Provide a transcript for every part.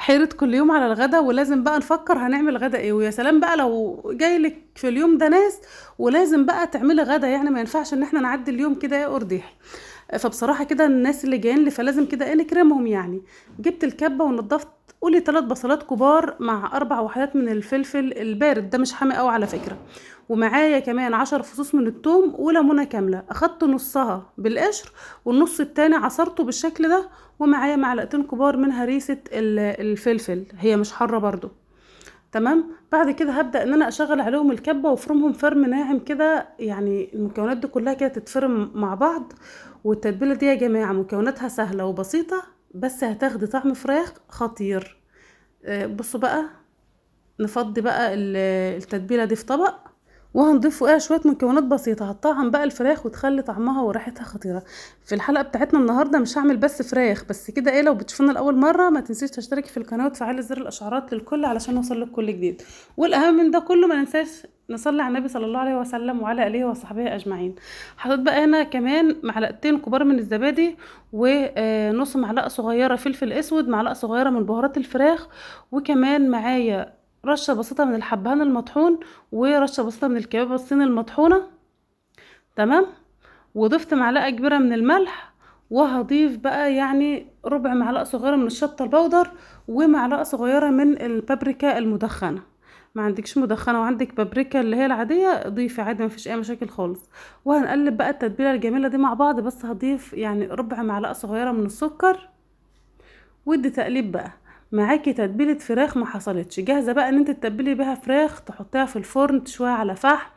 حيرة كل يوم على الغدا، ولازم بقى نفكر هنعمل غدا ايه. ويا سلام بقى لو جايلك في اليوم ده ناس ولازم بقى تعملي غدا، يعني ما ينفعش ان احنا نعدي اليوم كده ايه قرديح. فبصراحة كده الناس اللي جايين لي فلازم كده ايه نكرمهم يعني. جبت الكبة ونضفت، قولي 3 بصلات كبار مع 4 وحدات من الفلفل البارد ده مش حامي قوي على فكرة. ومعايا كمان 10 فصوص من الثوم وليمونة كاملة، اخدت نصها بالقشر والنص التاني عصرته بالشكل ده. ومعايا معلقتين كبار من هريسة الفلفل، هي مش حارة برضو. تمام. بعد كده هبدأ ان انا اشغل عليهم الكبة وافرمهم فرم ناعم كده، يعني المكونات دي كلها كده تتفرم مع بعض. والتتبيلة دي يا جماعة مكوناتها سهلة وبسيطة، بس هتاخدي طعم فراخ خطير. بصوا بقى، نفضي بقى التتبيلة دي في طبق، وهنضيف فوقها شوية مكونات بسيطة هتطعم بقى الفراخ وتخلي طعمها وريحتها خطيرة. في الحلقة بتاعتنا النهاردة مش هعمل بس فراخ بس كده ايه، لو بتشوفونا لأول مرة ما تنسيش تشتركي في القناة وتفعلي زر الإشعارات للكل علشان يوصلك كل جديد. والأهم من ده كله ما ننساش نصلي على النبي صلى الله عليه وسلم وعلى آله وصحبه أجمعين. حطيت بقى هنا كمان معلقتين كبار من الزبادي، ونص معلقة صغيرة فلفل أسود، معلقة صغيرة من بهارات الفراخ، وكمان معايا رشة بسيطة من الحبهان المطحون، ورشة بسيطة من الكباب الصيني المطحونة. تمام. وضفت معلقة كبيرة من الملح، وهضيف بقى يعني ربع معلقة صغيرة من الشطة البودر، ومعلقة صغيرة من البابريكا المدخنة. ما عندكش مدخنة وعندك بابريكا اللي هي العادية ضيفي عادي، ما فيش اي مشاكل خالص. وهنقلب بقى التتبيلة الجميلة دي مع بعض، بس هضيف يعني ربع معلقة صغيرة من السكر. ودي تقليب بقى. معاكي تتبيله فراخ ما حصلتش جاهزه بقى ان انت تتبلي بيها فراخ تحطيها في الفرن تشويها على فحم.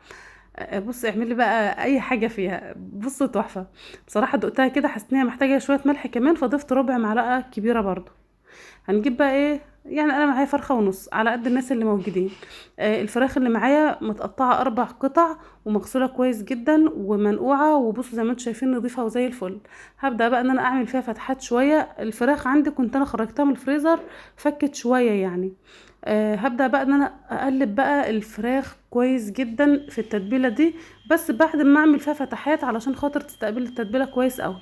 بصي اعملي بقى اي حاجه فيها، بصي تحفه. بصراحه دقتها كده حسيت ان هي محتاجه شويه ملح كمان، فضفت ربع معلقه كبيره برضو. هنجيب بقى ايه، يعني انا معايا فرخه ونص على قد الناس اللي موجودين. الفراخ اللي معايا متقطعه 4 قطع، ومغسوله كويس جدا ومنقوعه، وبصوا زي ما انتم شايفين نضيفها وزي الفل. هبدا بقى ان انا اعمل فيها فتحات شويه. الفراخ عندي كنت انا خرجتها من الفريزر، فكت شويه يعني. هبدا بقى ان انا اقلب بقى الفراخ كويس جدا في التتبيله دي، بس بعد ما اعمل فيها فتحات علشان خاطر تستقبل التتبيله كويس قوي.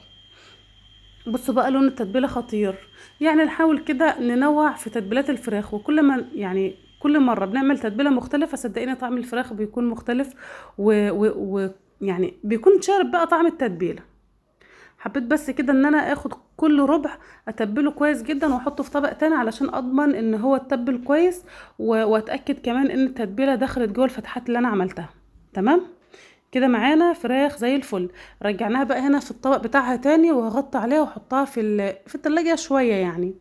بصوا بقى لون التتبيله خطير. يعني نحاول كده ننوع في تتبيلات الفراخ، وكل ما يعني كل مره بنعمل تتبيله مختلفه صدقيني طعم الفراخ بيكون مختلف. يعني بيكون شارب بقى طعم التتبيله. حبيت بس كده ان انا اخد كل ربع اتبله كويس جدا واحطه في طبق تاني علشان اضمن ان هو اتبل كويس، واتاكد كمان ان التتبيله دخلت جوه الفتحات اللي انا عملتها. تمام. كده معانا فراخ زي الفل. رجعناها بقى هنا في الطبق بتاعها تاني، وهغطي عليها واحطها في التلاجة شوية يعني.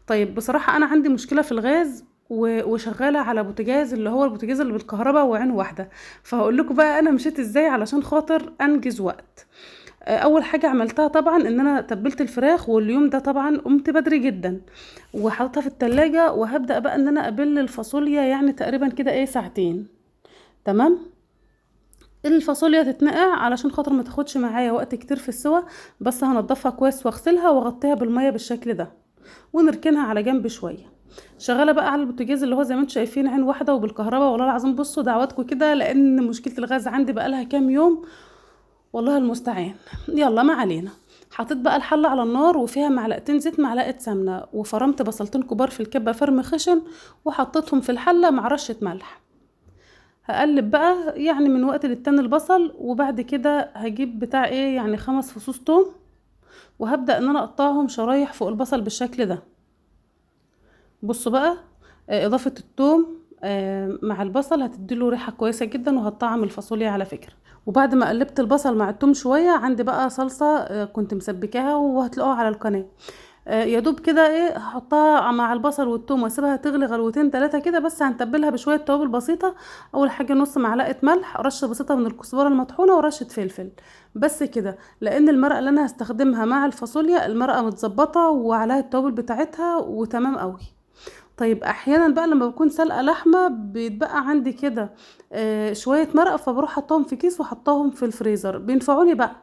طيب بصراحة انا عندي مشكلة في الغاز، وشغالة على بوتاجاز اللي هو البوتاجاز اللي بالكهرباء وعين واحدة. فهقول لكم بقى انا مشيت ازاي علشان خاطر انجز وقت. اول حاجة عملتها طبعا ان انا تبلت الفراخ، واليوم ده طبعا قمت بدري جدا وحطيتها في التلاجة، وهبدأ بقى ان انا ابل الفاصوليا يعني تقريبا كده ايه ساعتين. تمام. الفاصوليا تتنقع علشان خاطر ما تاخدش معايا وقت كتير في السوا، بس هنضفها كويس واغسلها واغطيها بالميه بالشكل ده، ونركنها على جنب شويه. شغاله بقى على البوتاجاز اللي هو زي ما انتم شايفين عين واحده وبالكهرباء. والله العظيم بصوا دعواتكم كده، لان مشكله الغاز عندي بقالها كام يوم، والله المستعان. يلا ما علينا. حطيت بقى الحله على النار وفيها معلقتين زيت معلقه سمنه، وفرمت بصلتين كبار في الكبه فرم خشن، وحطيتهم في الحله مع رشه ملح. هقلب بقى يعني من وقت للتاني البصل، وبعد كده هجيب بتاع ايه يعني 5 فصوص توم، وهبدأ ان انا اقطعهم شرايح فوق البصل بالشكل ده. بصوا بقى، اضافة التوم مع البصل هتديله ريحة كويسة جدا وهتطعم الفاصوليا على فكرة. وبعد ما قلبت البصل مع التوم شوية، عندي بقى صلصة كنت مسبكاها وهتلاقوها على القناة. يا دوب كده ايه هحطها مع البصل والثوم واسيبها تغلي غلوتين 3 كده، بس هنتبلها بشويه توابل بسيطه. اول حاجه نص معلقه ملح، رشه بسيطه من الكزبره المطحونه، ورشه فلفل. بس كده، لان المرقه اللي انا هستخدمها مع الفاصوليا المرقه متظبطه وعليها التوابل بتاعتها وتمام قوي. طيب احيانا بقى لما بكون سلقه لحمه بيتبقى عندي كده شويه مرقه، فبروح حطاهم في كيس وحطاهم في الفريزر بينفعوني بقى.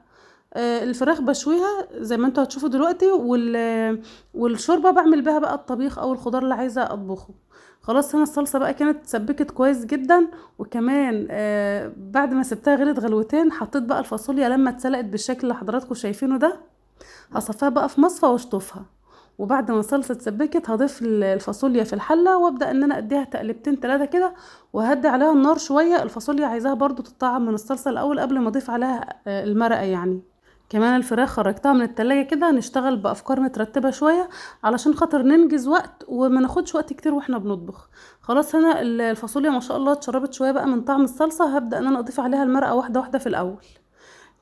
الفراخ بشويها زي ما انتوا هتشوفوا دلوقتي، والشوربه بعمل بيها بقى الطبيخ او الخضار اللي عايزه اطبخه. خلاص هنا الصلصه بقى كانت اتسبكت كويس جدا، وكمان بعد ما سبتها غلت غلوتين حطيت بقى الفاصوليا لما اتسلقت بالشكل اللي حضراتكم شايفينه ده. هصفيها بقى في مصفى واشطفها، وبعد ما الصلصه اتسبكت هضيف الفاصوليا في الحله، وابدا ان انا اديها تقلبتين 3 كده، وهدي عليها النار شويه. الفاصوليا عايزاها برضو تتطعم من الصلصه الاول قبل ما اضيف عليها المرقه يعني. كمان الفراخ خرجتها من التلاجة كده، نشتغل بأفكار مترتبة شوية علشان خاطر ننجز وقت وما ناخدش وقت كتير واحنا بنطبخ. خلاص هنا الفاصوليا ما شاء الله اتشربت شوية بقى من طعم الصلصة، هبدأ ان انا اضيف عليها المرقة واحدة واحدة في الاول.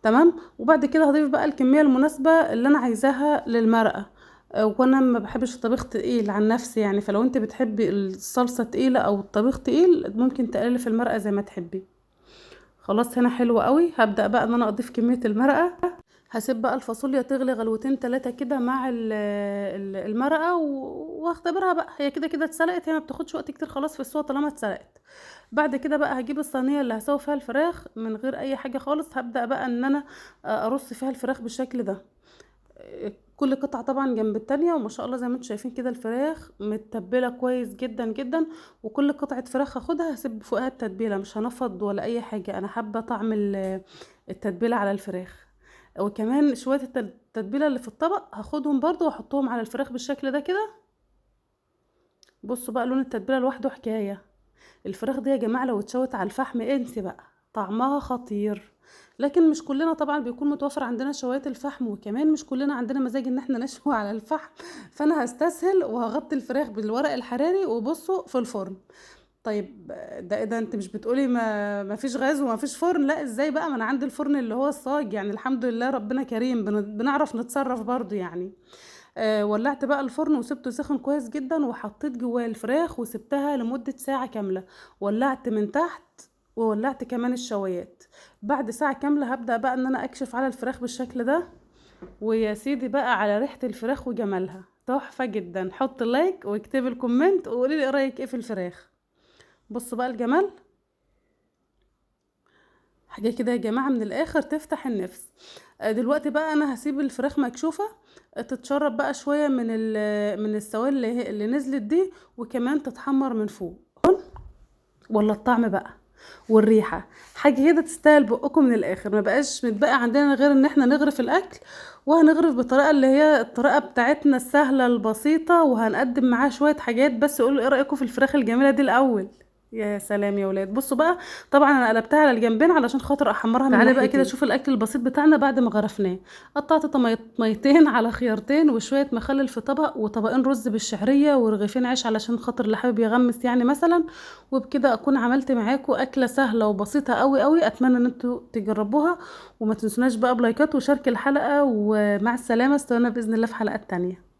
تمام. وبعد كده هضيف بقى الكمية المناسبة اللي انا عايزاها للمرقة. وانا ما بحبش الطبيخ تقيل عن نفسي يعني، فلو انت بتحبي الصلصة تقيلة او الطبيخ تقيل ممكن تقللي في المرقة زي ما تحبي. خلاص هنا حلو قوي. هبدأ بقى ان انا اضيف كمية المرقة. هسيب بقى الفاصوليا تغلي غلوتين 3 كده مع المرقه، واختبرها بقى. هي كده كده اتسلقت، هي ما بتاخدش وقت كتير خلاص في السوا طالما اتسلقت. بعد كده بقى هجيب الصينيه اللي هسوي فيها الفراخ من غير اي حاجه خالص. هبدا بقى ان انا ارص فيها الفراخ بالشكل ده، كل قطعه طبعا جنب التانية. وما شاء الله زي ما انتم شايفين كده الفراخ متبله كويس جدا جدا. وكل قطعه فراخ هاخدها هسيب فوقها التتبيله، مش هنفض ولا اي حاجه، انا حابه طعم التتبيله على الفراخ. وكمان شويه التتبيله اللي في الطبق هاخدهم برضو واحطهم على الفراخ بالشكل ده كده. بصوا بقى لون التتبيله لوحده حكايه. الفراخ دي يا جماعه لو اتشوت على الفحم انسي بقى، طعمها خطير. لكن مش كلنا طبعا بيكون متوفر عندنا شوايه الفحم، وكمان مش كلنا عندنا مزاج ان احنا نشوي على الفحم. فانا هستسهل وهغطي الفراخ بالورق الحراري وبصوا في الفرن. طيب ده ايه ده؟ انت مش بتقولي ما فيش غاز وما فيش فرن؟ لا ازاي بقى، ما انا عندي الفرن اللي هو الصاج يعني. الحمد لله ربنا كريم، بنعرف نتصرف برضو يعني. ولعت بقى الفرن وسبته يسخن كويس جدا، وحطيت جواه الفراخ وسبتها لمدة ساعة كاملة. ولعت من تحت وولعت كمان الشوايات. بعد ساعة كاملة هبدأ بقى ان انا اكشف على الفراخ بالشكل ده. ويا سيدي بقى على ريحة الفراخ وجمالها تحفة جدا. حط لايك واكتبي الكومنت وقولي لي ايه رأيك ايه في الفراخ. بصوا بقى الجمال، حاجة كده يا جماعة من الآخر تفتح النفس. دلوقتي بقى أنا هسيب الفراخ مكشوفة تتشرب بقى شوية من السوائل اللي نزلت دي، وكمان تتحمر من فوق. ولا الطعم بقى والريحة حاجة كده تستاهل بقكم من الآخر. ما بقاش متبقى عندنا غير ان احنا نغرف الأكل، وهنغرف بالطريقة اللي هي الطريقة بتاعتنا السهلة البسيطة، وهنقدم معاه شوية حاجات. بس قولوا ايه رأيكم في الفراخ الجميلة دي الأول. يا سلام يا ولاد. بصوا بقى، طبعا انا قلبتها على الجنبين علشان خاطر احمرها من تعالى بقى كده شوف الاكل البسيط بتاعنا بعد ما غرفناه. قطعت طميتين على خيارتين وشويه مخلل في طبق، وطبقين رز بالشعريه، ورغيفين عيش علشان خاطر اللي حابب يغمس يعني مثلا. وبكده اكون عملت معاكم اكله سهله وبسيطه قوي قوي. اتمنى ان انتوا تجربوها، وما تنسوناش بقى بلايكات وشارك الحلقه. ومع السلامه، استنونا باذن الله في حلقات تانية.